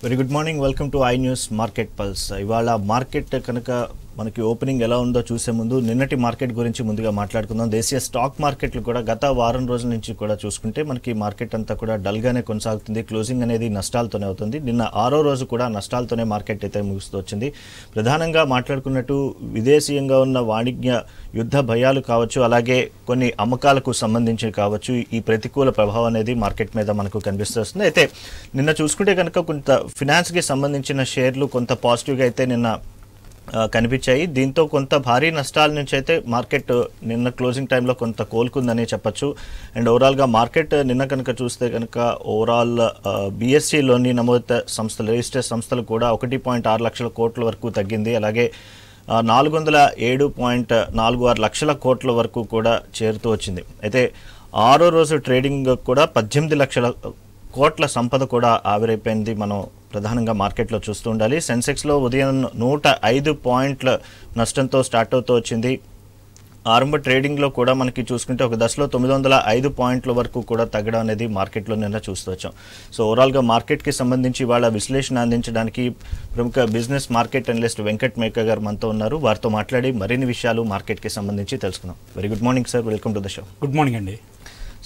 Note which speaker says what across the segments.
Speaker 1: Very good morning, welcome to I news market pulse. ఇవాళ market కనుక మనకి opening ఎలా ఉందో చూసే ముందు నిన్నటి మార్కెట్ గురించి ముందుగా మాట్లాడుకుందాం. దేశీయ స్టాక్ మార్కెట్లు కూడా గత వారం రోజుల నుంచి కూడా చూసుకుంటే మనకి మార్కెట్ అంతా కూడా డల్గానే కొనసాగుతుంది. క్లోజింగ్ అనేది నష్టాలతోనే అవుతుంది. నిన్న 6వ రోజు కూడా నష్టాలతోనే మార్కెట్ అయితే ముగుస్తూ వచ్చింది. ప్రధానంగా మాట్లాడుకున్నట్టు విదేశీయంగా ఉన్న వాణిజ్య యుద్ధ భయాలు కావచ్చు, అలాగే కొన్ని అమ్మకాలకు సంబంధించి కావచ్చు, ఈ ప్రతికూల ప్రభావం అనేది మార్కెట్ మీద మనకు కనిపిస్తుంది. అయితే నిన్న చూసుకుంటే కనుక కొంత ఫినాన్స్కి సంబంధించిన షేర్లు కొంత పాజిటివ్గా అయితే నిన్న కనిపించాయి. దీంతో కొంత భారీ నష్టాల నుంచి అయితే మార్కెట్ నిన్న క్లోజింగ్ టైంలో కొంత కోలుకుందని చెప్పచ్చు. అండ్ ఓవరాల్గా మార్కెట్ నిన్న కనుక చూస్తే కనుక ఓవరాల్ బిఎస్సిలోని నమోదిత సంస్థలు, రిజిస్టర్ సంస్థలు కూడా 1.6 లక్షల కోట్ల వరకు తగ్గింది. అలాగే 407.46 లక్షల కోట్ల వరకు కూడా చేరుతూ వచ్చింది. అయితే 6వ రోజు ట్రేడింగ్ కూడా 18 లక్షల కోట్ల సంపద కూడా ఆవిరైపోయింది. మనం ప్రధానంగా మార్కెట్లో చూస్తూ ఉండాలి. సెన్సెక్స్లో ఉదయం 105 పాయింట్ల నష్టంతో స్టార్ట్ అవుతూ వచ్చింది. ఆరంభ ట్రేడింగ్లో కూడా మనకి చూసుకుంటే ఒక దశలో 905 పాయింట్ల వరకు కూడా తగ్గడం అనేది మార్కెట్లో నిన్న చూస్తూ వచ్చాం. సో ఓవరాల్గా మార్కెట్కి సంబంధించి వాళ్ళ విశ్లేషణ అందించడానికి ప్రముఖ business market analyst Venkat Meka గారు మనతో ఉన్నారు. వారితో మాట్లాడి మరిన్ని విషయాలు మార్కెట్కి సంబంధించి తెలుసుకుందాం. Very good morning sir, welcome to the show.
Speaker 2: Good morning అండి.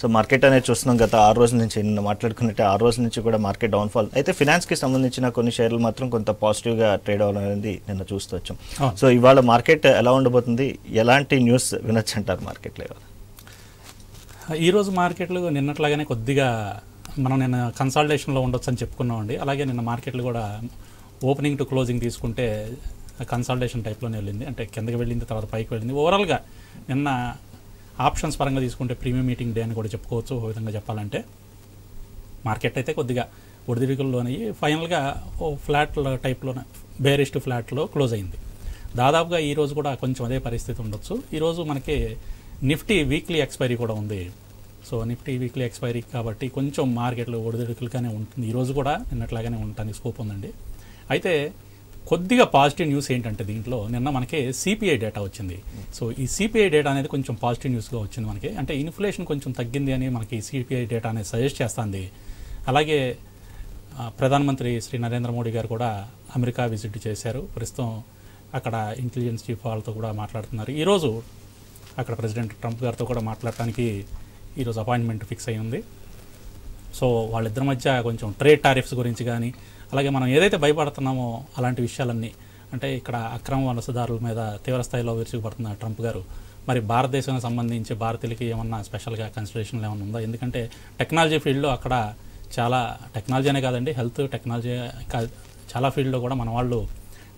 Speaker 1: సో మార్కెట్ అనేది చూస్తున్నాం, గత 6 రోజుల నుంచి నిన్న మాట్లాడుకున్నట్టే 6 రోజుల నుంచి కూడా మార్కెట్ డౌన్ఫాల్. అయితే ఫినాన్స్కి సంబంధించిన కొన్ని షేర్లు మాత్రం కొంత పాజిటివ్గా ట్రేడ్ అవ్వడం అనేది నిన్న చూస్తూ వచ్చాం. సో ఇవాళ మార్కెట్ ఎలా ఉండబోతుంది, ఎలాంటి న్యూస్ వినొచ్చు అంటారు మార్కెట్లో?
Speaker 2: ఈరోజు మార్కెట్లు నిన్నట్లాగానే కొద్దిగా మనం నిన్న కన్సాలిడేషన్లో ఉండొచ్చు అని చెప్పుకున్నామండి. అలాగే నిన్న మార్కెట్లు కూడా ఓపెనింగ్ టు క్లోజింగ్ తీసుకుంటే కన్సాలిడేషన్ టైప్లోనే వెళ్ళింది. అంటే కిందకి వెళ్ళింది, తర్వాత పైకి వెళ్ళింది. ఓవరాల్గా నిన్న ఆప్షన్స్ పరంగా తీసుకుంటే ప్రీమియం మీటింగ్ డే అని కూడా చెప్పుకోవచ్చు. ఒక విధంగా చెప్పాలంటే మార్కెట్ అయితే కొద్దిగా ఒడిదిడుకుల్లోనే ఫైనల్గా ఓ ఫ్లాట్ టైప్లోనే బేరిస్ట్ ఫ్లాట్లో క్లోజ్ అయింది. దాదాపుగా ఈరోజు కూడా కొంచెం అదే పరిస్థితి ఉండొచ్చు. ఈరోజు మనకి నిఫ్టీ వీక్లీ ఎక్స్పైరీ కూడా ఉంది. సో నిఫ్టీ వీక్లీ ఎక్స్పైరీ కాబట్టి కొంచెం మార్కెట్లో ఒడిదిడుకులుగానే ఉంటుంది. ఈరోజు కూడా నిన్నట్లాగానే ఉండటానికి స్కోప్ ఉందండి. అయితే కొద్దిగా పాజిటివ్ న్యూస్ ఏంటంటే దీంట్లో నిన్న మనకి సిపిఐ డేటా వచ్చింది. సో ఈ సిపిఐ డేటా అనేది కొంచెం పాజిటివ్ న్యూస్గా వచ్చింది మనకి. అంటే ఇన్ఫ్లేషన్ కొంచెం తగ్గింది అని మనకి సిపిఐ డేటా అనేది సజెస్ట్ చేస్తుంది. అలాగే ప్రధానమంత్రి శ్రీ నరేంద్ర మోడీ గారు కూడా అమెరికా విజిట్ చేశారు. ప్రస్తుతం అక్కడ ఇంటెలిజెన్స్ చీఫ్ వాళ్ళతో కూడా మాట్లాడుతున్నారు. ఈరోజు అక్కడ ప్రెసిడెంట్ ట్రంప్ గారితో కూడా మాట్లాడటానికి ఈరోజు అపాయింట్మెంట్ ఫిక్స్ అయి ఉంది. సో వాళ్ళిద్దరి మధ్య కొంచెం ట్రేడ్ టారిఫ్స్ గురించి కానీ, అలాగే మనం ఏదైతే భయపడుతున్నామో అలాంటి విషయాలన్నీ, అంటే ఇక్కడ అక్రమ వలసదారుల మీద తీవ్రస్థాయిలో విరుచుకుపడుతున్న ట్రంప్ గారు మరి భారతదేశానికి సంబంధించి భారతీయులకి ఏమన్నా స్పెషల్గా కన్సిడరేషన్లు ఏమైనా ఉందా? ఎందుకంటే టెక్నాలజీ ఫీల్డ్లో అక్కడ చాలా, టెక్నాలజీ అనే కాదండి, హెల్త్ టెక్నాలజీ చాలా ఫీల్డ్లో కూడా మన వాళ్ళు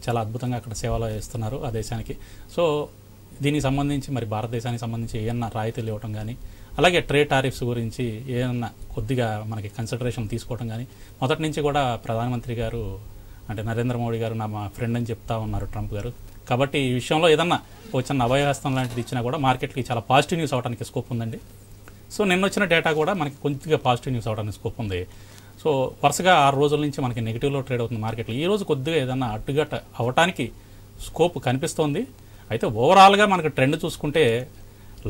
Speaker 2: చాలా అద్భుతంగా అక్కడ సేవలు ఇస్తున్నారు ఆ దేశానికి. సో దీనికి సంబంధించి మరి భారతదేశానికి సంబంధించి ఏమన్నా రాయితీలు ఇవ్వటం కానీ, అలాగే ట్రేడ్ టారిఫ్స్ గురించి ఏమన్నా కొద్దిగా మనకి కన్సిడరేషన్ తీసుకోవడం కానీ, మొదటి నుంచి కూడా ప్రధానమంత్రి గారు అంటే నరేంద్ర మోడీ గారు మా ఫ్రెండ్ అని చెప్తా ఉన్నారు ట్రంప్ గారు. కాబట్టి ఈ విషయంలో ఏదన్నా ఒక చిన్న అభయహస్తం లాంటిది ఇచ్చినా కూడా మార్కెట్కి చాలా పాజిటివ్ న్యూస్ అవడానికి స్కోప్ ఉందండి. సో నిన్న వచ్చిన డేటా కూడా మనకి కొద్దిగా పాజిటివ్ న్యూస్ అవడానికి స్కోప్ ఉంది. సో వరుసగా 6 రోజుల నుంచి మనకి నెగిటివ్లో ట్రేడ్ అవుతుంది మార్కెట్లో. ఈ రోజు కొద్దిగా ఏదన్నా అడ్డుగట్ట అవడానికి స్కోప్ కనిపిస్తోంది. అయితే ఓవరాల్గా మనకి ట్రెండ్ చూసుకుంటే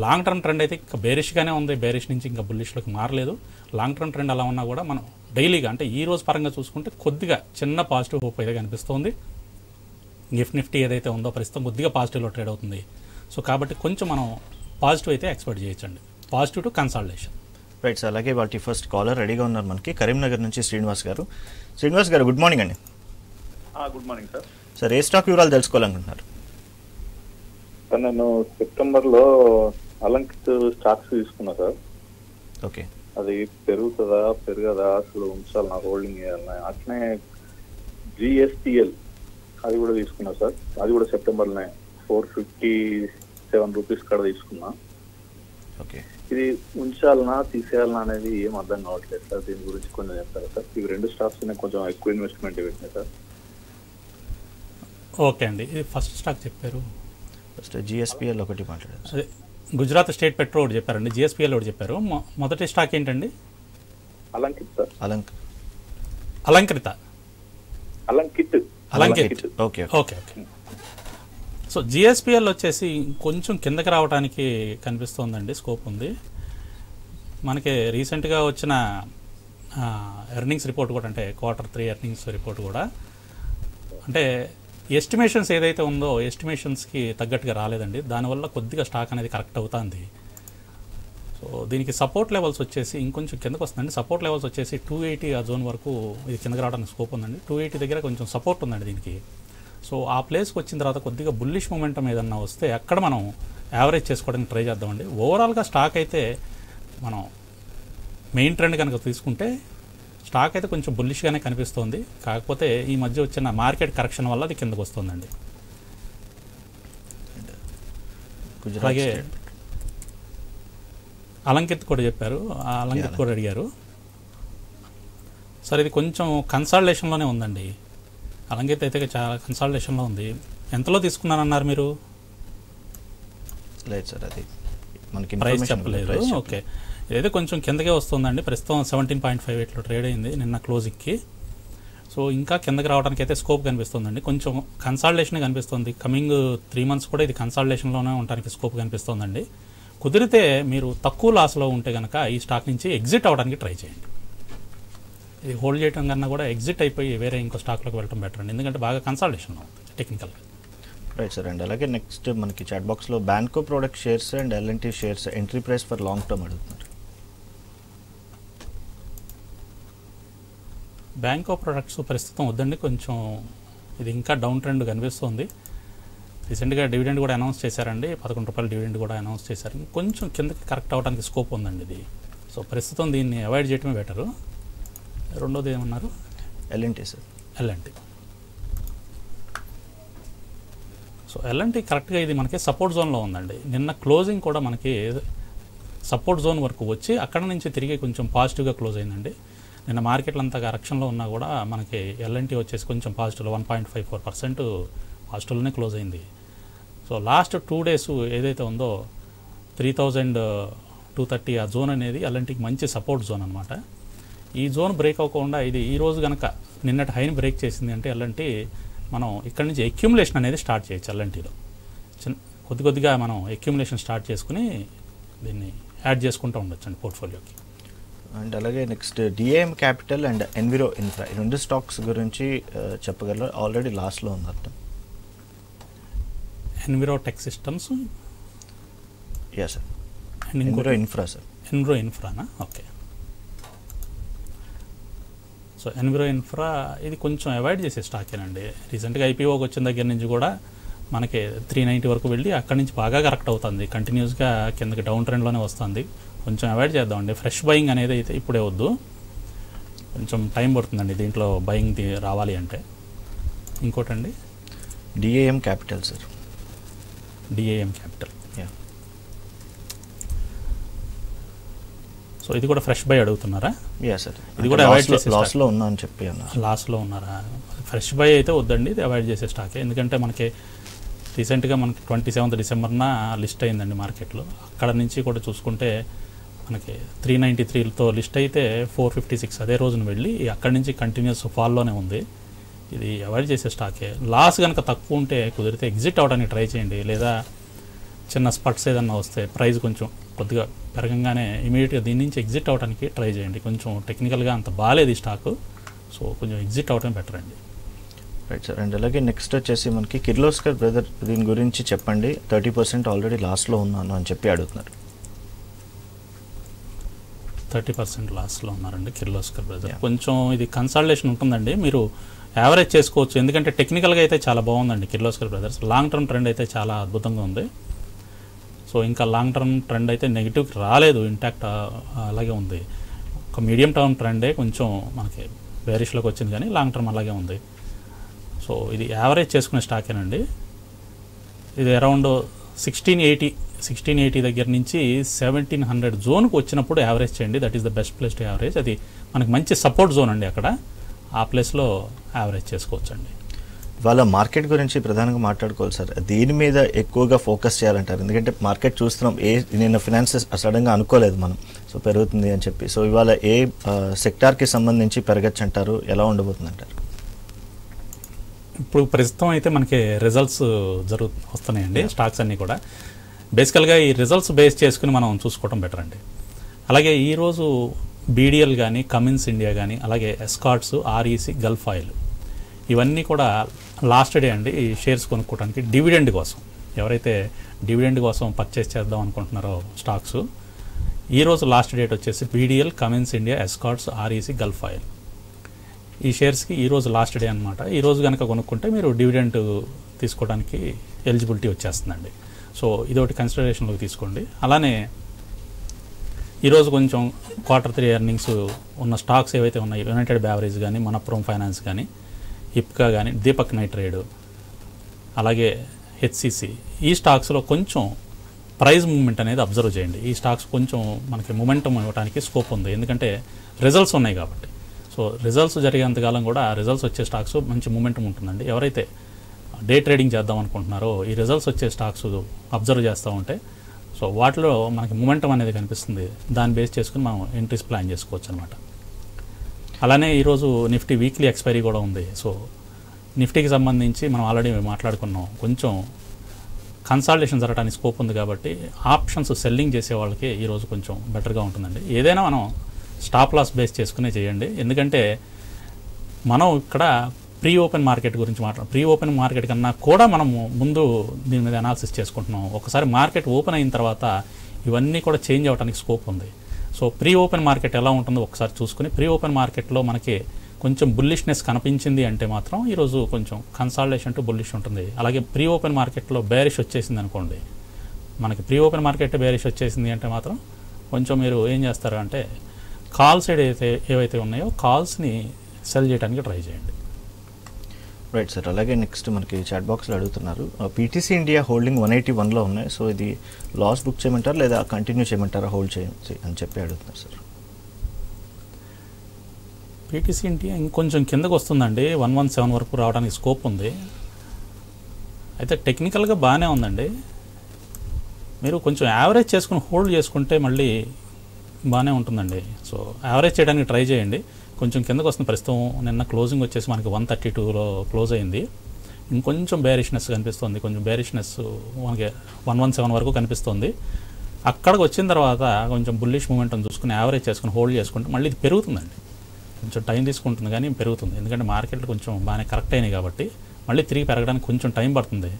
Speaker 2: లాంగ్ టర్మ్ ట్రెండ్ అయితే ఇంకా బేరిష్గానే ఉంది. బేరిష్ నుంచి ఇంకా బుల్లిష్లోకి మారలేదు. లాంగ్ టర్మ్ ట్రెండ్ అలా ఉన్నా కూడా మనం డైలీగా అంటే ఈ రోజు పరంగా చూసుకుంటే కొద్దిగా చిన్న పాజిటివ్ హోప్ అయితే కనిపిస్తుంది. నిఫ్టీ ఏదైతే ఉందో ప్రస్తుతం కొద్దిగా పాజిటివ్లో ట్రేడ్ అవుతుంది. సో కాబట్టి కొంచెం మనం పాజిటివ్ అయితే ఎక్స్పెక్ట్ చేయొచ్చండి, positive to consolidation.
Speaker 1: Right sir. అలాగే వాటి ఫస్ట్ కాలర్ రెడీగా ఉన్నారు మనకి, కరీంనగర్ నుంచి శ్రీనివాస్ గారు. శ్రీనివాస్ గారు గుడ్ మార్నింగ్ అండి.
Speaker 3: Good morning sir.
Speaker 1: సార్ ఏ స్టాక్ వివరాలు తెలుసుకోవాలనుకుంటున్నారు?
Speaker 3: సార్ నేను సెప్టెంబర్లో అలంకిత్ స్టాక్స్ తీసుకున్నా సార్.
Speaker 1: ఓకే,
Speaker 3: అది పెరుగుతుందా పెరగదా, అసలు ఉంచాలి నా హోల్డింగ్ చేయాలి. అట్లనే జిఎస్టిఎల్ అది కూడా తీసుకున్నా సార్. అది కూడా సెప్టెంబర్లోనే 457 రూపీస్ కాడ తీసుకున్నా.
Speaker 1: ఓకే,
Speaker 3: ఇది ఉంచాలనా తీసేయాలనా అనేది ఏం అర్థం కావట్లేదు సార్. దీని గురించి కొంచెం చెప్తారా సార్? ఇవి 2 స్టాక్స్ కొంచెం ఎక్కువ ఇన్వెస్ట్మెంట్ పెట్టినాయి సార్.
Speaker 2: ఓకే అండి, ఇది ఫస్ట్ స్టాక్ చెప్పారు.
Speaker 1: ఫస్ట్ జిఎస్పిఎల్ ఒకటి మాట్లాడారు.
Speaker 2: అదే గుజరాత్ స్టేట్ పెట్రో ఒకటి చెప్పారండి, జిఎస్పిఎల్ ఒకటి చెప్పారు. మొదటి స్టాక్ ఏంటండి?
Speaker 3: Alankit sir.
Speaker 2: Alankrita.
Speaker 1: Okay
Speaker 2: okay. So GSPL వచ్చేసి కొంచెం కిందకి రావడానికి కనిపిస్తోందండి, స్కోప్ ఉంది. మనకి రీసెంట్గా వచ్చిన ఎర్నింగ్స్ రిపోర్ట్ కూడా, అంటే Q3 ఎర్నింగ్స్ రిపోర్ట్ కూడా అంటే ఎస్టిమేషన్స్ ఏదైతే ఉందో ఎస్టిమేషన్స్కి తగ్గట్టుగా రాలేదండి. దానివల్ల కొద్దిగా స్టాక్ అనేది కరెక్ట్ అవుతుంది. సో దీనికి సపోర్ట్ లెవెల్స్ వచ్చేసి ఇంకొంచెం కిందకు వస్తుందండి. సపోర్ట్ లెవెల్స్ వచ్చేసి 280 ఆ జోన్ వరకు ఇది కిందకి రావడానికి స్కోప్ ఉందండి. 280 దగ్గర కొంచెం సపోర్ట్ ఉందండి దీనికి. సో ఆ ప్లేస్కి వచ్చిన తర్వాత కొద్దిగా బుల్లిష్ మూమెంటం ఏదన్నా వస్తే అక్కడ మనం యావరేజ్ చేసుకోవడానికి ట్రై చేద్దామండి. ఓవరాల్గా స్టాక్ అయితే మనం మెయిన్ ట్రెండ్ కనుక తీసుకుంటే స్టాక్ అయితే కొంచెం బుల్లిష్గానే కనిపిస్తుంది. కాకపోతే ఈ మధ్య వచ్చిన మార్కెట్ కరెక్షన్ వల్ల అది కిందకు వస్తుందండి. అలాగే అలంకిత్ కూడా చెప్పారు, అలంకిత్ కూడా అడిగారు. సార్ ఇది కొంచెం కన్సాలిడేషన్లోనే ఉందండి. అలంకిత్ అయితే చాలా కన్సాలిడేషన్లో ఉంది. ఎంతలో తీసుకున్నారన్నారు మీరు?
Speaker 1: లేదు సార్, అది మనకి
Speaker 2: ప్రైస్ చెప్పలేదు. ఓకే, ఇదైతే కొంచెం కిందకే వస్తుందండి. ప్రస్తుతం 17.58లో ట్రేడ్ అయింది నిన్న క్లోజింగ్కి. సో ఇంకా కిందకి రావడానికి అయితే స్కోప్ కనిపిస్తుందండి. కొంచెం కన్సాలిడేషన్ కనిపిస్తుంది. కమింగ్ 3 months కూడా ఇది కన్సాలిడేషన్లోనే ఉండడానికి స్కోప్ కనిపిస్తుందండి. కుదిరితే మీరు తక్కువ లాస్లో ఉంటే కనుక ఈ స్టాక్ నుంచి ఎగ్జిట్ అవ్వడానికి ట్రై చేయండి. ఇది హోల్డ్ చేయడం కన్నా కూడా ఎగ్జిట్ అయిపోయి వేరే ఇంకో స్టాక్లోకి వెళ్ళడం బెటర్ అండి. ఎందుకంటే బాగా కన్సాలిడేషన్ అవుతుంది టెక్నికల్గా.
Speaker 1: Right sir. అండ్ అలాగే నెక్స్ట్ మనకి చాట్ బాక్స్లో Banco product shares and L&T shares entry price for long term అడుగుతున్నారు.
Speaker 2: బ్యాంకో ప్రొడక్ట్స్ ప్రస్తుతం వద్దండి, కొంచెం ఇది ఇంకా డౌన్ ట్రెండ్ కనిపిస్తుంది. రీసెంట్గా డివిడెండ్ కూడా అనౌన్స్ చేశారండి, 11 రూపాయల డివిడెండ్ కూడా అనౌన్స్ చేశారు. కొంచెం కిందకి కరెక్ట్ అవడానికి స్కోప్ ఉందండి ఇది. సో ప్రస్తుతం దీన్ని అవాయిడ్ చేయడమే బెటరు. రెండోది ఏమన్నారు?
Speaker 1: L&T sir.
Speaker 2: L&T. So L&T కరెక్ట్గా ఇది మనకి సపోర్ట్ జోన్లో ఉందండి. నిన్న క్లోజింగ్ కూడా మనకి సపోర్ట్ జోన్ వరకు వచ్చి అక్కడ నుంచి తిరిగి కొంచెం పాజిటివ్గా క్లోజ్ అయిందండి. నిన్న మార్కెట్లు అంతా కరెక్షన్లో ఉన్నా కూడా మనకి L&T వచ్చేసి కొంచెం పాజిటివ్లో 1.54% పాజిటివ్లోనే క్లోజ్ అయింది. సో లాస్ట్ 2 days ఏదైతే ఉందో 3230 ఆ జోన్ అనేది L&Tకి మంచి సపోర్ట్ జోన్ అనమాట. ఈ జోన్ బ్రేక్ అవ్వకుండా ఇది ఈ రోజు కనుక నిన్నటి హైని బ్రేక్ చేసింది అంటే L&T మనం ఇక్కడ నుంచి అక్యుములేషన్ అనేది స్టార్ట్ చేయొచ్చు. L&Tలో కొద్దిగా మనం అక్యుములేషన్ స్టార్ట్ చేసుకుని దీన్ని యాడ్ చేసుకుంటూ ఉండొచ్చు అండి పోర్ట్ఫోలియోకి.
Speaker 1: అండ్ అలాగే next DAM capital and enviro infra, ఈ 2 స్టాక్స్ గురించి చెప్పగలరు. ఆల్రెడీ లాస్ట్లో ఉన్నారు.
Speaker 2: Enviro tech systems,
Speaker 1: yeah sir. Enviro infra sir.
Speaker 2: Enviro ఇన్ఫ్రానా? ఓకే. సో ఎన్విరో ఇన్ఫ్రా ఇది కొంచెం అవాయిడ్ చేసే స్టాకేనండి. రీసెంట్గా IPOకి వచ్చిన దగ్గర నుంచి కూడా మనకి 390 వరకు వెళ్ళి అక్కడి నుంచి బాగా కరెక్ట్ అవుతుంది. కంటిన్యూస్గా కిందకి డౌన్ ట్రెండ్లోనే వస్తుంది. కొంచెం అవాయిడ్ చేద్దామండి. ఫ్రెష్ బయింగ్ అనేది అయితే ఇప్పుడే వద్దు, కొంచెం టైం పడుతుందండి దీంట్లో బయింగ్ రావాలి అంటే. ఇంకోటండి
Speaker 1: DAM capital sir.
Speaker 2: DAM capital, so ఇది కూడా ఫ్రెష్ బై అడుగుతున్నారా?
Speaker 1: Yeah sir.
Speaker 2: ఇది కూడా అవాయిడ్ చేసే
Speaker 1: లాస్లో ఉన్నా అని చెప్పి అన్నారు.
Speaker 2: లాస్లో ఉన్నారా? ఫ్రెష్ బై అయితే వద్దండి, ఇది అవాయిడ్ చేసే స్టాకే. ఎందుకంటే మనకి రీసెంట్గా మనకి 27th Decemberన లిస్ట్ అయిందండి మార్కెట్లో. అక్కడ నుంచి కూడా చూసుకుంటే మనకి 393తో లిస్ట్ అయితే 456 అదే రోజున వెళ్ళి అక్కడి నుంచి కంటిన్యూస్ ఫాల్లోనే ఉంది. ఇది అవాయిడ్ చేసే స్టాకే. లాస్ కనుక తక్కువ ఉంటే కుదిరితే ఎగ్జిట్ అవ్వడానికి ట్రై చేయండి. లేదా చిన్న స్పట్స్ ఏదన్నా వస్తే ప్రైస్ కొంచెం కొద్దిగా పెరగంగానే ఇమీడియట్గా దీని నుంచి ఎగ్జిట్ అవ్వడానికి ట్రై చేయండి. కొంచెం టెక్నికల్గా అంత బాగాలేదు ఈ స్టాకు, సో కొంచెం ఎగ్జిట్ అవ్వడం బెటర్ అండి.
Speaker 1: Right sir. అండ్ అలాగే నెక్స్ట్ వచ్చేసి మనకి కిర్లోస్కర్ బ్రదర్, దీని గురించి చెప్పండి. 30% ఆల్రెడీ లాస్లో ఉన్నాను అని చెప్పి అడుగుతున్నారు.
Speaker 2: 30% లాస్లో ఉన్నారండి కిర్లోస్కర్ బ్రదర్. కొంచెం ఇది కన్సాలిడేషన్ ఉంటుందండి, మీరు యావరేజ్ చేసుకోవచ్చు. ఎందుకంటే టెక్నికల్గా అయితే చాలా బాగుందండి Kirloskar brothers. Long term trend అయితే చాలా అద్భుతంగా ఉంది. సో ఇంకా లాంగ్ టర్మ్ ట్రెండ్ అయితే నెగిటివ్కి రాలేదు, ఇంటాక్ట్ అలాగే ఉంది. ఒక మీడియం టర్మ్ ట్రెండే కొంచెం మనకి బేరిష్లోకి వచ్చింది, కానీ లాంగ్ టర్మ్ అలాగే ఉంది. సో ఇది యావరేజ్ చేసుకునే స్టాకేనండి. ఇది అరౌండ్ 1680 దగ్గర నుంచి 1700 జోన్కి వచ్చినప్పుడు యావరేజ్ చేయండి. That is the best place to average. అది మనకి మంచి సపోర్ట్ జోన్ అండి. అక్కడ ఆ ప్లేస్లో యావరేజ్ చేసుకోవచ్చు అండి.
Speaker 1: వాళ్ళ మార్కెట్ గురించి ప్రధానంగా మాట్లాడుకోవాలి సార్. దీని మీద ఎక్కువగా ఫోకస్ చేయాలంటారు. ఎందుకంటే మార్కెట్ చూస్తున్నాం, నిన్న ఫినాన్సెస్ సడన్గా అనుకోలేదు మనం, సో పెరుగుతుంది అని చెప్పి. సో ఇవాళ ఏ సెక్టార్కి సంబంధించి పెరగచ్చు అంటారు, ఎలా ఉండబోతుంది అంటారు?
Speaker 2: ఇప్పుడు ప్రస్తుతం అయితే మనకి రిజల్ట్స్ వస్తున్నాయండి స్టాక్స్ అన్నీ కూడా. బేసికల్గా ఈ రిజల్ట్స్ బేస్ చేసుకుని మనం చూసుకోవడం బెటర్ అండి. అలాగే ఈరోజు బీడిఎల్ కానీ, కమిన్స్ ఇండియా కానీ, అలాగే ఎస్కార్ట్స్, ఆర్ఈసి, గల్ఫ్ ఆయిల్ ఇవన్నీ కూడా లాస్ట్ డే అండి ఈ షేర్స్ కొనుక్కోవడానికి డివిడెండ్ కోసం. ఎవరైతే డివిడెండ్ కోసం పర్చేస్ చేద్దాం అనుకుంటున్నారో స్టాక్స్, ఈరోజు లాస్ట్ డేట్ వచ్చేసి BDL, Cummins India, escorts, REC, Gulf oil ఈ షేర్స్కి ఈరోజు లాస్ట్ డే అనమాట. ఈరోజు కనుక కొనుక్కుంటే మీరు డివిడెండ్ తీసుకోవడానికి ఎలిజిబిలిటీ వచ్చేస్తుందండి. సో ఇదొకటి కన్సిడరేషన్లోకి తీసుకోండి. అలానే ఈరోజు కొంచెం Q3 ఎర్నింగ్స్ ఉన్న స్టాక్స్ ఏవైతే ఉన్నాయి, యునైటెడ్ బ్యావరేజ్ కానీ, మనప్పురం ఫైనాన్స్ కానీ, ఇప్కా కానీ, దీపక్ నైట్రేడ్, అలాగే హెచ్సిసి ఈ స్టాక్స్లో కొంచెం ప్రైస్ మూవ్మెంట్ అనేది అబ్జర్వ్ చేయండి. ఈ స్టాక్స్ కొంచెం మనకి మూమెంటం ఇవ్వడానికి స్కోప్ ఉంది, ఎందుకంటే రిజల్ట్స్ ఉన్నాయి కాబట్టి. సో రిజల్ట్స్ జరిగేంతకాలం కూడా రిజల్ట్స్ వచ్చే స్టాక్స్ మంచి మూమెంటం ఉంటుందండి. ఎవరైతే డే ట్రేడింగ్ చేద్దాం అనుకుంటున్నారో ఈ రిజల్ట్స్ వచ్చే స్టాక్స్ అబ్జర్వ్ చేస్తూ ఉంటే సో వాటిలో మనకి మూమెంటం అనేది కనిపిస్తుంది. దాన్ని బేస్ చేసుకుని మనం ఎంట్రీస్ ప్లాన్ చేసుకోవచ్చు అనమాట. అలానే ఈరోజు నిఫ్టీ వీక్లీ ఎక్స్పైరీ కూడా ఉంది. సో నిఫ్టీకి సంబంధించి మనం ఆల్రెడీ మాట్లాడుకున్నాం, కొంచెం కన్సాలిడేషన్ జరగడానికి స్కోప్ ఉంది కాబట్టి ఆప్షన్స్ సెల్లింగ్ చేసే వాళ్ళకి ఈరోజు కొంచెం బెటర్గా ఉంటుందండి. ఏదైనా మనం స్టాప్ లాస్ బేస్ చేసుకునే చేయండి, ఎందుకంటే మనం ఇక్కడ ప్రీ ఓపెన్ మార్కెట్ గురించి ప్రీ ఓపెన్ మార్కెట్ కన్నా కూడా మనము ముందు దీని మీద అనాలిసిస్ చేసుకుంటున్నాం. ఒకసారి మార్కెట్ ఓపెన్ అయిన తర్వాత ఇవన్నీ కూడా చేంజ్ అవ్వడానికి స్కోప్ ఉంది. సో ప్రీ ఓపెన్ మార్కెట్ ఎలా ఉంటుందో ఒకసారి చూసుకుని, ప్రీ ఓపెన్ మార్కెట్లో మనకి కొంచెం బుల్లిష్నెస్ కనిపించింది అంటే మాత్రం ఈరోజు కొంచెం కన్సాలిడేషన్ టు బుల్లిష్ ఉంటుంది. అలాగే ప్రీ ఓపెన్ మార్కెట్లో బేరిష్ వచ్చేసింది అనుకోండి, మనకి ప్రీ ఓపెన్ మార్కెట్ బేరిష్ వచ్చేసింది అంటే మాత్రం కొంచెం మీరు ఏం చేస్తారు అంటే కాల్ సైడ్ ఏవైతే ఉన్నాయో కాల్స్ని సెల్ చేయడానికి ట్రై చేయండి.
Speaker 1: Right sir. అలాగే నెక్స్ట్ మనకి చాట్ బాక్స్లో అడుగుతున్నారు, పీటీసీ ఇండియా హోల్డింగ్ 181లో ఉన్నాయి. సో ఇది లాస్ బుక్ చేయమంటారా లేదా కంటిన్యూ చేయమంటారా హోల్డ్ చేయండి అని చెప్పి అడుగుతున్నారు సార్.
Speaker 2: పీటీసీ ఇండియా ఇంకొంచెం కిందకు వస్తుందండి, 117 వరకు రావడానికి స్కోప్ ఉంది. అయితే టెక్నికల్గా బాగానే ఉందండి. మీరు కొంచెం యావరేజ్ చేసుకుని హోల్డ్ చేసుకుంటే మళ్ళీ బాగానే ఉంటుందండి. సో యావరేజ్ చేయడానికి ట్రై చేయండి. కొంచెం కిందకు వస్తుంది. ప్రస్తుతం నిన్న క్లోజింగ్ వచ్చేసి మనకి 132లో క్లోజ్ అయింది. ఇంకొంచెం బేరిష్నెస్ కనిపిస్తుంది, కొంచెం బేరిష్నెస్ మనకి 117 వరకు కనిపిస్తుంది. అక్కడికి వచ్చిన తర్వాత కొంచెం బుల్లిష్ మూమెంట్ చూసుకుని యావరేజ్ చేసుకుని హోల్డ్ చేసుకుంటే మళ్ళీ ఇది పెరుగుతుందండి. కొంచెం టైం తీసుకుంటుంది కానీ పెరుగుతుంది, ఎందుకంటే మార్కెట్లు కొంచెం బాగానే కరెక్ట్ అయినాయి కాబట్టి మళ్ళీ తిరిగి పెరగడానికి కొంచెం టైం పడుతుంది.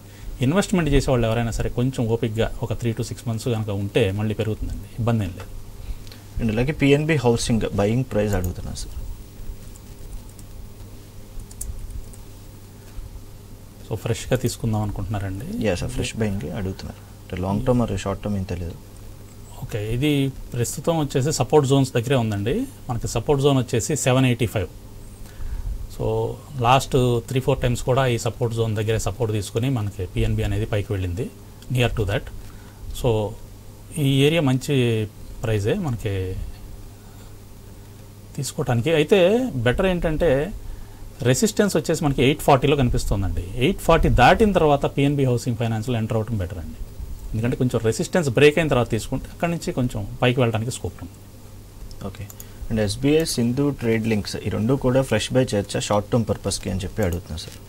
Speaker 2: ఇన్వెస్ట్మెంట్ చేసేవాళ్ళు ఎవరైనా సరే కొంచెం ఓపిక్గా ఒక 3 to 6 months కనుక ఉంటే మళ్ళీ పెరుగుతుందండి, ఇబ్బంది ఏం లేదు.
Speaker 1: అండ్ అలాగే పిఎన్బి హౌసింగ్ బయింగ్ ప్రైస్ అడుగుతున్నారు సార్.
Speaker 2: సో ఫ్రెష్గా తీసుకుందాం అనుకుంటున్నారండి?
Speaker 1: సార్ ఫ్రెష్ బయింగ్ అడుగుతున్నారు, లాంగ్ టర్మ్ మరియు షార్ట్ టర్మ్ ఏం తెలియదు.
Speaker 2: ఓకే, ఇది ప్రస్తుతం వచ్చేసి సపోర్ట్ జోన్స్ దగ్గరే ఉందండి. మనకి సపోర్ట్ జోన్ వచ్చేసి 785. సో లాస్ట్ 3-4 times కూడా ఈ సపోర్ట్ జోన్ దగ్గరే సపోర్ట్ తీసుకుని మనకి పిఎన్బి అనేది పైకి వెళ్ళింది, నియర్ టు దట్. సో ఈ ఏరియా మంచి ప్రైజే మనకి తీసుకోవటానికి. అయితే బెటర్ ఏంటంటే రెసిస్టెన్స్ వచ్చేసి మనకి 840లో కనిపిస్తుందండి. 840 దాటిన తర్వాత పిఎన్బి హౌసింగ్ ఫైనాన్స్లో ఎంటర్ అవడం బెటర్ అండి, ఎందుకంటే కొంచెం రెసిస్టెన్స్ బ్రేక్ అయిన తర్వాత తీసుకుంటే అక్కడి నుంచి కొంచెం పైకి వెళ్ళడానికి స్కోప్ ఉంది.
Speaker 1: Okay. And SBI, Sindhu trade links ఈ రెండు కూడా ఫ్రెష్ బై చేయొచ్చా షార్ట్ టర్మ్ పర్పస్కి అని చెప్పి అడుగుతున్నారు sir.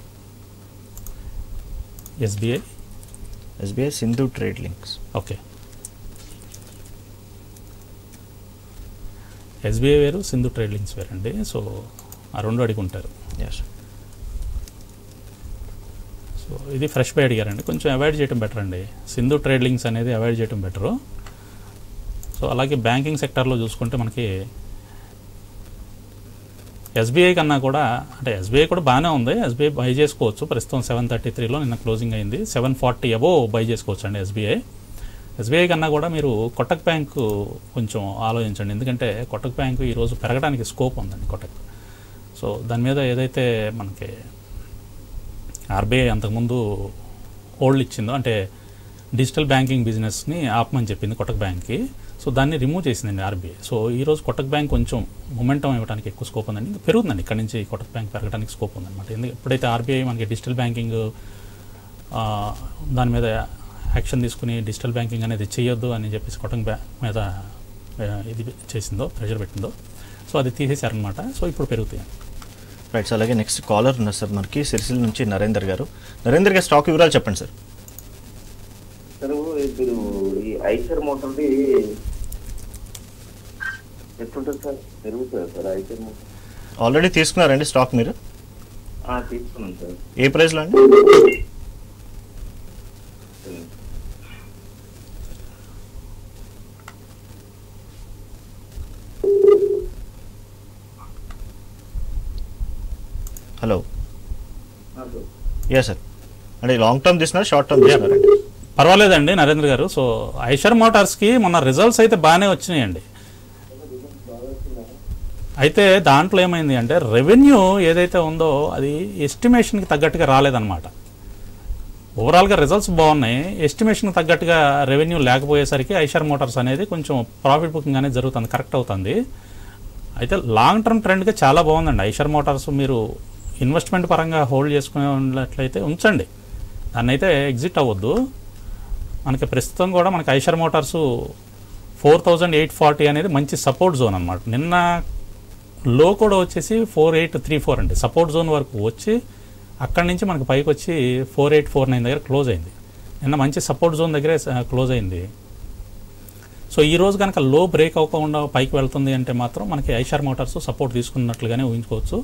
Speaker 1: SBI, Sindhu trade links.
Speaker 2: Okay, SBI వేరు, సింధు ట్రేడ్ లింక్స్ వేరండి. సో ఆ రెండు అడుగుంటారు. సో ఇది ఫ్రెష్ బై అడిగారండి, కొంచెం అవాయిడ్ చేయడం బెటర్ అండి. సింధు ట్రేడ్ లింక్స్ అనేది అవాయిడ్ చేయడం బెటరు. సో అలాగే బ్యాంకింగ్ సెక్టర్లో చూసుకుంటే మనకి ఎస్బీఐ కన్నా కూడా, అంటే ఎస్బీఐ కూడా బాగానే ఉంది, ఎస్బీఐ బై చేసుకోవచ్చు. ప్రస్తుతం 733లో నిన్న క్లోజింగ్ అయింది, 740 అబోవ్ బై చేసుకోవచ్చు అండి ఎస్బీఐ కన్నా కూడా మీరు కొటక్ బ్యాంకు కొంచెం ఆలోచించండి, ఎందుకంటే కొటక్ బ్యాంకు ఈరోజు పెరగడానికి స్కోప్ ఉందండి కొటక్. సో దాని మీద ఏదైతే మనకి ఆర్బీఐ అంతకుముందు హోల్డ్ ఇచ్చిందో, అంటే డిజిటల్ బ్యాంకింగ్ బిజినెస్ని ఆపమని చెప్పింది కొటక్ బ్యాంక్కి, సో దాన్ని రిమూవ్ చేసిందండి ఆర్బీఐ. సో ఈరోజు కొటక్ బ్యాంక్ కొంచెం మొమెంటం ఇవ్వడానికి ఎక్కువ స్కోప్ ఉందండి, ఇంకా పెరుగుతుందండి ఇక్కడ నుంచి కొటక్ బ్యాంక్ పెరగడానికి స్కోప్ ఉందన్నమాట. ఎందుకంటే ఎప్పుడైతే ఆర్బీఐ మనకి డిజిటల్ బ్యాంకింగ్ దాని మీద యాక్షన్ తీసుకుని డిజిటల్ బ్యాంకింగ్ అనేది చేయొద్దు అని చెప్పేసి కొటక్ బ్యాంక్ మీద ఇది చేసిందో, ప్రెషర్ పెట్టిందో, సో అది తీసేశారనమాట. సో ఇప్పుడు పెరుగుతాయి.
Speaker 1: Right sir. అలాగే నెక్స్ట్ కాలర్ ఉన్నారు సార్ మనకి సిరిసిల్ల నుంచి నరేందర్ గారు. నరేందర్ గారు స్టాక్ వివరాలు చెప్పండి సార్.
Speaker 4: సార్ ఇప్పుడు ఈ ఐషర్ మోటార్ది
Speaker 3: ఎట్లుంటుంది సార్? పెరుగుతుందా సార్ ఐటమ్?
Speaker 1: ఆల్రెడీ తీసుకున్నారండి స్టాక్ మీరు?
Speaker 3: తీసుకున్నాను సార్.
Speaker 1: ఏ ప్రైస్లో అండి? హలో. సార్ అంటే లాంగ్ టర్మ్ తీసుకున్నారు, షార్ట్ టర్మ్ తీసుకున్నారండి?
Speaker 2: పర్వాలేదండి నరేంద్ర గారు. సో ఐషర్ మోటార్స్కి మొన్న రిజల్ట్స్ అయితే బాగానే వచ్చినాయండి. అయితే దాంట్లో ఏమైంది అంటే రెవెన్యూ ఏదైతే ఉందో అది ఎస్టిమేషన్కి తగ్గట్టుగా రాలేదన్నమాట. ఓవరాల్గా రిజల్ట్స్ బాగున్నాయి, ఎస్టిమేషన్కి తగ్గట్టుగా రెవెన్యూ లేకపోయేసరికి ఐషర్ మోటార్స్ అనేది కొంచెం ప్రాఫిట్ బుకింగ్ అనేది జరుగుతుంది, కరెక్ట్ అవుతుంది. అయితే లాంగ్ టర్మ్ ట్రెండ్గా చాలా బాగుందండి ఐషర్ మోటార్స్. మీరు ఇన్వెస్ట్మెంట్ పరంగా హోల్డ్ చేసుకునేట్లయితే ఉంచండి, దాన్ని అయితే ఎగ్జిట్ అవ్వద్దు. మనకి ప్రస్తుతం కూడా మనకి ఐషర్ మోటార్స్ 4840 అనేది మంచి సపోర్ట్ జోన్ అనమాట. నిన్న లో కూడా వచ్చేసి 4834 అండి, సపోర్ట్ జోన్ వరకు వచ్చి అక్కడి నుంచి మనకి పైకి వచ్చి 4849 దగ్గర క్లోజ్ అయింది. నిన్న మంచి సపోర్ట్ జోన్ దగ్గరే క్లోజ్ అయింది. సో ఈ రోజు కనుక లో బ్రేక్ అవ్వకుండా పైకి వెళ్తుంది అంటే మాత్రం మనకి ఐషర్ మోటార్స్ సపోర్ట్ తీసుకున్నట్లుగానే ఊహించుకోవచ్చు.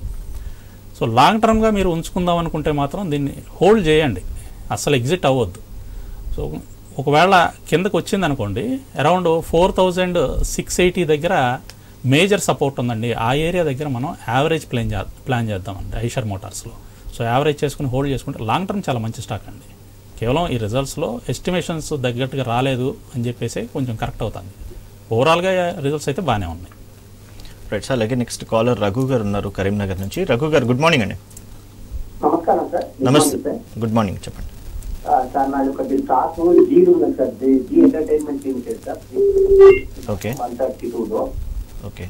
Speaker 2: సో లాంగ్ టర్మ్గా మీరు ఉంచుకుందాం అనుకుంటే మాత్రం దీన్ని హోల్డ్ చేయండి, అస్సలు ఎగ్జిట్ అవ్వద్దు. సో ఒకవేళ కిందకు వచ్చింది అనుకోండి, అరౌండ్ 4680 దగ్గర మేజర్ సపోర్ట్ ఉందండి. ఆ ఏరియా దగ్గర మనం యావరేజ్ ప్లాన్ చేద్దామండి ఐషర్ మోటార్స్లో. సో యావరేజ్ చేసుకుని హోల్డ్ చేసుకుంటే లాంగ్ టర్మ్ చాలా మంచి స్టాక్ అండి. కేవలం ఈ రిజల్ట్స్లో ఎస్టిమేషన్స్ తగ్గట్టుగా రాలేదు అని చెప్పేసి కొంచెం కరెక్ట్ అవుతుంది. ఓవరాల్గా రిజల్ట్స్ అయితే బాగానే ఉన్నాయి.
Speaker 1: Right sir. అలాగే నెక్స్ట్ కాలర్ రఘు గారు ఉన్నారు కరీంనగర్ నుంచి. రఘు గారు గుడ్ మార్నింగ్ అండి.
Speaker 4: నమస్కారం సార్.
Speaker 1: నమస్తే, గుడ్ మార్నింగ్, చెప్పండి.
Speaker 4: సార్ నాది ఒకటి స్టాక్ జీ ఉన్నది sir, Zee Entertainment Limited sir.
Speaker 1: Okay
Speaker 4: 132లో.
Speaker 1: ఓకే.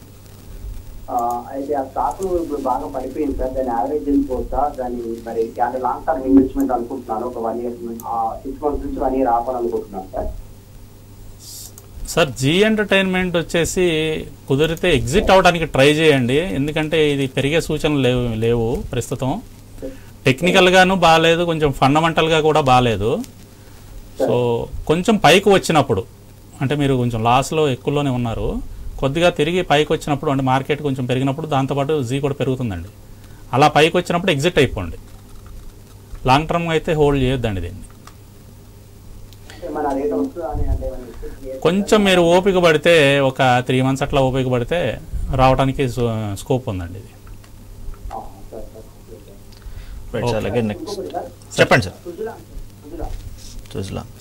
Speaker 4: అయితే ఆ స్టాక్ ఇప్పుడు బాగా పడిపోయింది సార్, దాని యావరేజ్ వెళ్ళిపోతా, దాని మరి అంటే లాంగ్ టర్మ్ ఇన్వెస్ట్మెంట్ అనుకుంటున్నాను. ఒక 1 year 6 months నుంచి 1 year ఆపాలనుకుంటున్నాను సార్.
Speaker 2: సార్ జీ ఎంటర్టైన్మెంట్ వచ్చేసి కుదిరితే ఎగ్జిట్ అవడానికి ట్రై చేయండి, ఎందుకంటే ఇది పెరిగే సూచనలు లేవు ప్రస్తుతం. టెక్నికల్గాను బాగాలేదు, కొంచెం ఫండమెంటల్గా కూడా బాగాలేదు. సో కొంచెం పైకి వచ్చినప్పుడు అంటే మీరు కొంచెం లాస్లో ఎక్కువలోనే ఉన్నారు, కొద్దిగా తిరిగి పైకి వచ్చినప్పుడు అంటే మార్కెట్ కొంచెం పెరిగినప్పుడు దాంతోపాటు జీ కూడా పెరుగుతుందండి. అలా పైకి వచ్చినప్పుడు ఎగ్జిట్ అయిపోండి. లాంగ్ టర్మ్ అయితే హోల్డ్ చేయొద్దండి దీన్ని. కొంచెం మీరు ఓపిక పడితే ఒక 3 months అట్లా ఓపిక పడితే రావడానికి స్కోప్ ఉందండి ఇది.
Speaker 1: అలాగే నెక్స్ట్ చెప్పండి సార్.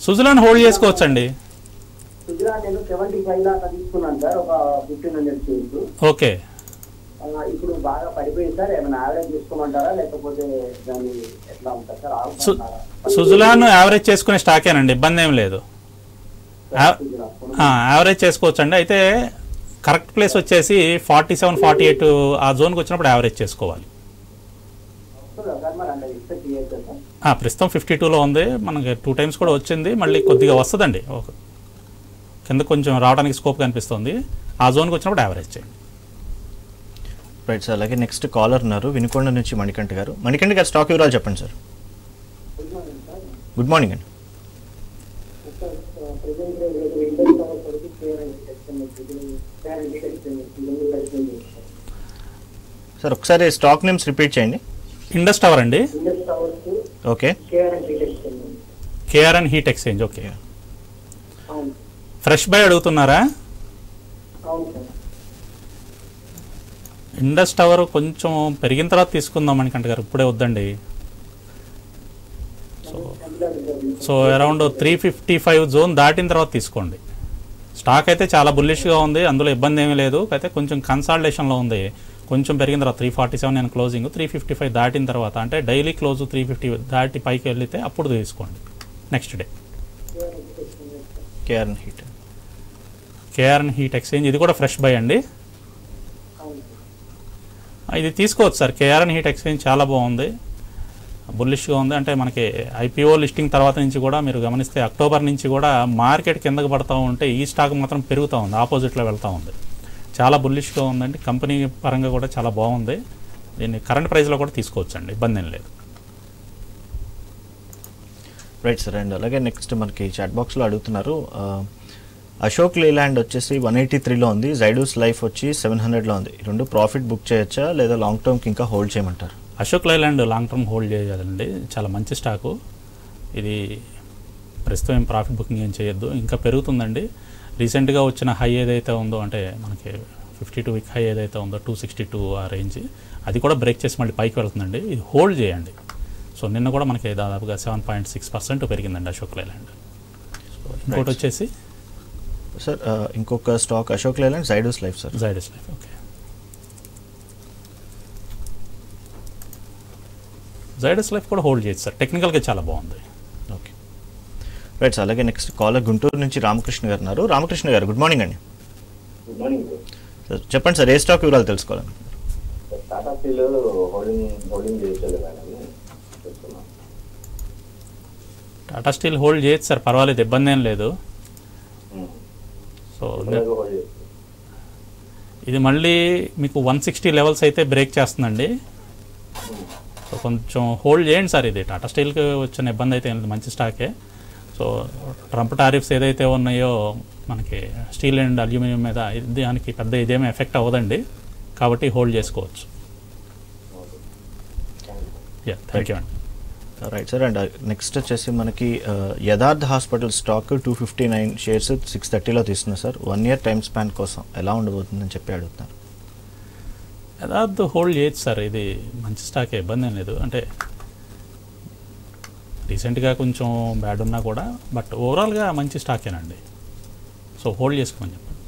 Speaker 2: సుజలాన్ హోల్డ్ చేసుకోవచ్చండి. ఓకే.
Speaker 4: ఇప్పుడు బాగా పడిపోయింది సార్, ఏమైనా యావరేజ్ చేసుకోమంటారా లేకపోతే దాన్ని ఎట్లా ఉంటుంది సార్?
Speaker 2: సుజలాన్ యావరేజ్ చేసుకునే స్టాకేనండి, ఇబ్బంది ఏం లేదు. యావరేజ్ చేసుకోవచ్చండి. అయితే కరెక్ట్ ప్లేస్ వచ్చేసి 47, 48 ఆ జోన్కి వచ్చినప్పుడు యావరేజ్ చేసుకోవాలి. ప్రస్తుతం 52లో ఉంది, మనకి 2 times కూడా వచ్చింది, మళ్ళీ కొద్దిగా వస్తుందండి. కింద కొంచెం రావడానికి స్కోప్ కనిపిస్తుంది, ఆ జోన్కి వచ్చినప్పుడు యావరేజ్ చేయండి.
Speaker 1: Right sir. అలాగే నెక్స్ట్ కాలర్ ఉన్నారు వినుకొండ నుంచి మణికంఠ గారు. మణికంఠ గారు స్టాక్ వివరాలు చెప్పండి సార్. గుడ్ మార్నింగ్ అండి. సార్ ఒకసారి స్టాక్ నేమ్స్ రిపీట్ చేయండి.
Speaker 2: ఇండస్ టవర్ అండి.
Speaker 1: Okay.
Speaker 2: KRN heat exchange. Okay. Fresh buy అడుగుతున్నారా? ఇండస్ టవర్ కొంచెం పెరిగిన తర్వాత తీసుకుందాం మణికంఠ గారు, ఇప్పుడే వద్దండి. సో అరౌండ్ 355 జోన్ దాటిన తర్వాత తీసుకోండి. స్టాక్ అయితే చాలా బుల్లిష్గా ఉంది, అందులో ఇబ్బంది ఏమీ లేదు. అయితే కొంచెం కన్సాలిడేషన్లో ఉంది, కొంచెం పెరిగిన తర్వాత 347 నేను క్లోజింగ్, 355 దాటిన తర్వాత అంటే డైలీ క్లోజ్ 350 దాటి పైకి వెళ్తే అప్పుడు తీసుకోండి next day. KRN heat exchange ఇది కూడా ఫ్రెష్ బై అండి, ఇది తీసుకోవచ్చు సార్. కేఆర్ఎన్ హీట్ ఎక్స్చేంజ్ చాలా బాగుంది, బుల్లిష్గా ఉంది. అంటే మనకి ఐపీఓ లిస్టింగ్ తర్వాత నుంచి కూడా మీరు గమనిస్తే అక్టోబర్ నుంచి కూడా మార్కెట్ కిందకు పడతా ఉంటే ఈ స్టాక్ మాత్రం పెరుగుతూ ఉంది, ఆపోజిట్లో వెళ్తూ ఉంది. చాలా బుల్లిష్గా ఉందండి, కంపెనీ పరంగా కూడా చాలా బాగుంది. దీన్ని కరెంట్ ప్రైస్లో కూడా తీసుకోవచ్చు అండి, ఇబ్బంది ఏం లేదు.
Speaker 1: Right sir. అండ్ అలాగే నెక్స్ట్ మనకి చాట్ బాక్స్లో అడుగుతున్నారు అశోక్ లేలాండ్ వచ్చేసి 183లో ఉంది, జైడస్ లైఫ్ వచ్చి 700లో ఉంది. ఈ రెండు ప్రాఫిట్ బుక్ చేయొచ్చా లేదా లాంగ్ టర్మ్కి ఇంకా హోల్డ్ చేయమంటారు?
Speaker 2: Ashok Leyland long term hold చేయాలండి, చాలా మంచి స్టాకు. ఇది ప్రస్తుతం ఏం ప్రాఫిట్ బుకింగ్ ఏం చేయొద్దు, ఇంకా పెరుగుతుందండి. రీసెంట్గా వచ్చిన హై ఏదైతే ఉందో అంటే మనకి 52 వీక్ హై ఏదైతే ఉందో 262 ఆ రేంజ్, అది కూడా బ్రేక్ చేసి మళ్ళీ పైకి వెళ్తుందండి. ఇది హోల్డ్ చేయండి. సో నిన్న కూడా మనకి దాదాపుగా 7.6% పెరిగిందండి అశోక్ లేలాండ్. సో ఇంకోటి వచ్చేసి
Speaker 1: సార్ ఇంకొక stock Ashok Leyland, Zydus life sir.
Speaker 2: Zydus life, okay. Zydus life కూడా హోల్డ్ చేయొచ్చు సార్, టెక్నికల్గా చాలా బాగుంది.
Speaker 1: Okay right sir. అలాగే నెక్స్ట్ కాలర్ గుంటూరు నుంచి రామకృష్ణ గారు ఉన్నారు. రామకృష్ణ గారు గుడ్ మార్నింగ్ అండి.
Speaker 4: గుడ్ మార్నింగ్
Speaker 1: సార్ చెప్పండి సార్, ఏ స్టాక్ వివరాలు తెలుసుకోవాలి?
Speaker 4: టాటా స్టీల్ హోల్డింగ్ చేసేది మేడం.
Speaker 2: టాటా స్టీల్ హోల్డ్ చేయొచ్చు సార్, పర్వాలేదు, ఇబ్బంది ఏం లేదు. సో ఇది మళ్ళీ మీకు 160 లెవెల్స్ అయితే బ్రేక్ చేస్తుందండి. సో కొంచెం హోల్డ్ చేయండి సార్. ఇది టాటా స్టీల్కి వచ్చిన ఇబ్బంది అయితే ఏం లేదు, మంచి స్టాకే. సో ట్రంప్ టారిఫ్స్ ఏదైతే ఉన్నాయో మనకి స్టీల్ అండ్ అల్యూమినియం మీద, దానికి పెద్ద ఇదేమీ ఎఫెక్ట్ అవ్వదండి, కాబట్టి హోల్డ్ చేసుకోవచ్చు. థ్యాంక్ యూ అండి.
Speaker 1: Right sir. అండ్ నెక్స్ట్ వచ్చేసి మనకి యథార్థ హాస్పిటల్ స్టాక్ 259 షేర్స్ 630లో తీసుకున్నారు సార్. 1 year టైం స్పాన్ కోసం ఎలా ఉండబోతుందని చెప్పి అడుగుతున్నారు.
Speaker 2: యథార్థ హోల్డ్ చేయొచ్చు సార్, ఇది మంచి స్టాకే, ఇబ్బంది ఏం లేదు. అంటే రీసెంట్గా కొంచెం బ్యాడ్ ఉన్నా కూడా బట్ ఓవరాల్గా మంచి స్టాకేనండి. సో హోల్డ్ చేసుకోమని చెప్పండి.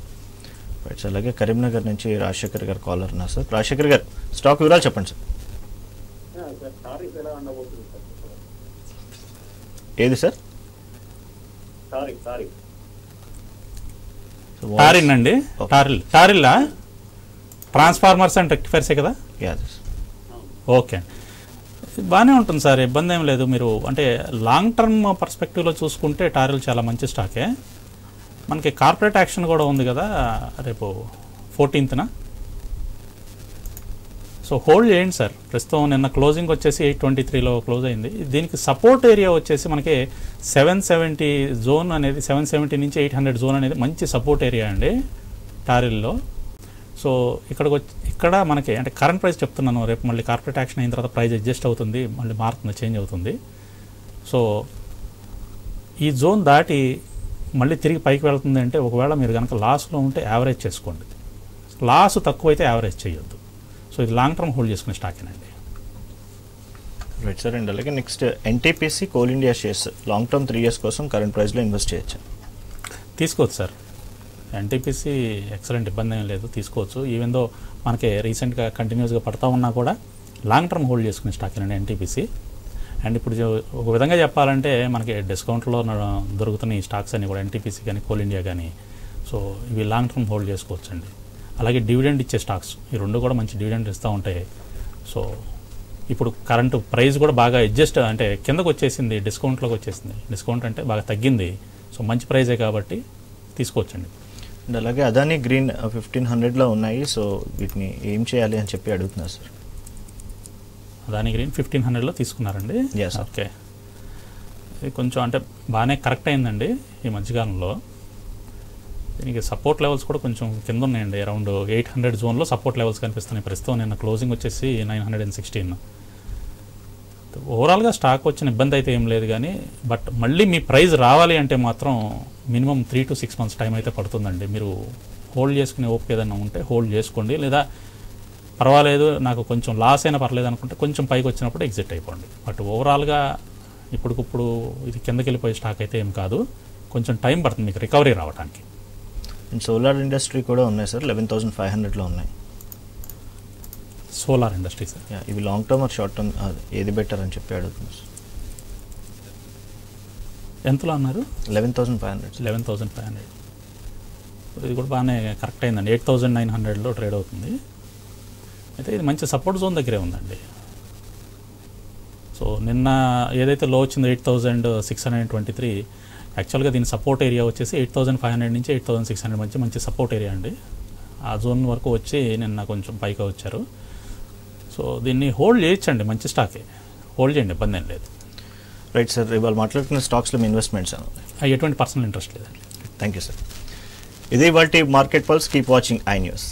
Speaker 1: Right sir. అలాగే కరీంనగర్ నుంచి రాజశేఖర్ గారు కాలర్ ఉన్నారు సార్. రాజశేఖర్ గారు స్టాక్ వివరాలు చెప్పండి సార్. ఏది సార్?
Speaker 2: టారిన్ అండి, టారిల్లా ట్రాన్స్ఫార్మర్స్ అండ్ రెక్టిఫైర్సే కదా? ఓకే, బాగానే ఉంటుంది సార్, ఇబ్బంది ఏం లేదు. మీరు అంటే లాంగ్ టర్మ్ పర్స్పెక్టివ్లో చూసుకుంటే టారిల్ చాలా మంచి స్టాకే. మనకి కార్పొరేట్ యాక్షన్ కూడా ఉంది కదా రేపు 14th. సో హోల్డ్ చేయండి సార్. ప్రస్తుతం నిన్న క్లోజింగ్ వచ్చేసి 823లో క్లోజ్ అయింది. దీనికి సపోర్ట్ ఏరియా వచ్చేసి మనకి 770 జోన్ అనేది, 770 నుంచి 800 జోన్ అనేది మంచి సపోర్ట్ ఏరియా అండి టారిల్లో. సో ఇక్కడ మనకి అంటే కరెంట్ ప్రైస్ చెప్తున్నాను, రేపు మళ్ళీ కార్పొరేట్ యాక్షన్ అయిన తర్వాత ప్రైస్ అడ్జస్ట్ అవుతుంది, మళ్ళీ మారుతుంది, చేంజ్ అవుతుంది. సో ఈ జోన్ దాటి మళ్ళీ తిరిగి పైకి వెళ్తుంది అంటే ఒకవేళ మీరు కనుక లాస్లో ఉంటే యావరేజ్ చేసుకోండి, లాస్ తక్కువైతే యావరేజ్ చేయొద్దు. సో ఇది లాంగ్ టర్మ్ హోల్డ్ చేసుకునే స్టాకేనండి.
Speaker 1: Right sir. అండ్ అలాగే next NTPC Coal India shares long term 3 years కోసం కరెంట్ ప్రైస్లో ఇన్వెస్ట్ చేయొచ్చు?
Speaker 2: తీసుకోవచ్చు సార్, ఎన్టీపీసీ ఎక్సలెంట్, ఇబ్బంది ఏం లేదు, తీసుకోవచ్చు. ఈవెన్ దో మనకి రీసెంట్గా కంటిన్యూస్గా పడతా ఉన్నా కూడా లాంగ్ టర్మ్ హోల్డ్ చేసుకునే స్టాకేనండి ఎన్టీపీసీ. అండ్ ఇప్పుడు ఒక విధంగా చెప్పాలంటే మనకి డిస్కౌంట్లో దొరుకుతున్న ఈ స్టాక్స్ అన్ని కూడా ఎన్టీపీసీ కానీ కోల్ ఇండియా కానీ, సో ఇవి లాంగ్ టర్మ్ హోల్డ్ చేసుకోవచ్చు అండి. అలాగే డివిడెండ్ ఇచ్చే స్టాక్స్, ఈ రెండు కూడా మంచి డివిడెండ్ ఇస్తూ ఉంటాయి. సో ఇప్పుడు కరెంటు ప్రైస్ కూడా బాగా అడ్జస్ట్ అంటే కిందకు వచ్చేసింది, డిస్కౌంట్లోకి వచ్చేసింది. డిస్కౌంట్ అంటే బాగా తగ్గింది, సో మంచి ప్రైజే కాబట్టి తీసుకోవచ్చండి.
Speaker 1: అండ్ అలాగే అదానీ గ్రీన్ 1500లో ఉన్నాయి, సో వీటిని ఏం చేయాలి అని చెప్పి అడుగుతున్నారు సార్.
Speaker 2: అదానీ గ్రీన్ 1500లో తీసుకున్నారండి? ఓకే, ఇది కొంచెం అంటే బాగానే కరెక్ట్ అయిందండి ఈ మధ్యకాలంలో. దీనికి సపోర్ట్ లెవెల్స్ కూడా కొంచెం కింద ఉన్నాయండి, అరౌండ్ 800 జోన్లో సపోర్ట్ లెవెల్స్ కనిపిస్తున్నాయి ప్రస్తుతం. నిన్న క్లోజింగ్ వచ్చేసి 916. ఓవరాల్గా స్టాక్ వచ్చిన ఇబ్బంది అయితే ఏం లేదు కానీ, బట్ మళ్ళీ మీ ప్రైస్ రావాలి అంటే మాత్రం మినిమం 3 to 6 months టైం అయితే పడుతుందండి. మీరు హోల్డ్ చేసుకునే ఓపిక ఏదైనా ఉంటే హోల్డ్ చేసుకోండి, లేదా పర్వాలేదు నాకు కొంచెం లాస్ అయినా పర్లేదు అనుకుంటే కొంచెం పైకి వచ్చినప్పుడు ఎగ్జిట్ అయిపోండి. బట్ ఓవరాల్గా ఇప్పటికిప్పుడు ఇది కిందకి వెళ్ళిపోయే స్టాక్ అయితే ఏం కాదు, కొంచెం టైం పడుతుంది మీకు రికవరీ రావడానికి.
Speaker 1: సోలార్ ఇండస్ట్రీ కూడా ఉన్నాయి సార్, 11,500లో ఉన్నాయి.
Speaker 2: సోలార్ ఇండస్ట్రీ సార్,
Speaker 1: ఇవి long term are short term ఏది బెటర్ అని చెప్పి అడుగుతుంది సార్.
Speaker 2: ఎంతలో అన్నారు?
Speaker 1: 11,500.
Speaker 2: 11,500. ఇది కూడా బాగానే కరెక్ట్ అయిందండి, 8,900లో ట్రేడ్ అవుతుంది. అయితే ఇది మంచి సపోర్ట్ జోన్ దగ్గరే ఉందండి. సో నిన్న ఏదైతే లో వచ్చిందో 8,623, యాక్చువల్గా దీని సపోర్ట్ ఏరియా వచ్చేసి 8,500 నుంచి 8,600 మధ్య మంచి సపోర్ట్ ఏరియా అండి. ఆ జోన్ వరకు వచ్చి నిన్న కొంచెం పైకి వచ్చారు. సో దీన్ని హోల్డ్ చేయొచ్చండి, మంచి స్టాకే, హోల్డ్ చేయండి, ఇబ్బంది ఏం లేదు.
Speaker 1: Right sir. ఇవాళ మాట్లాడుతున్న స్టాక్స్లో మీ ఇన్వెస్ట్మెంట్స్
Speaker 2: ఎటువంటి పర్సనల్ ఇంట్రెస్ట్ లేదండి.
Speaker 1: Thank you sir. ఇది వాటి market pulse. Keep watching I news.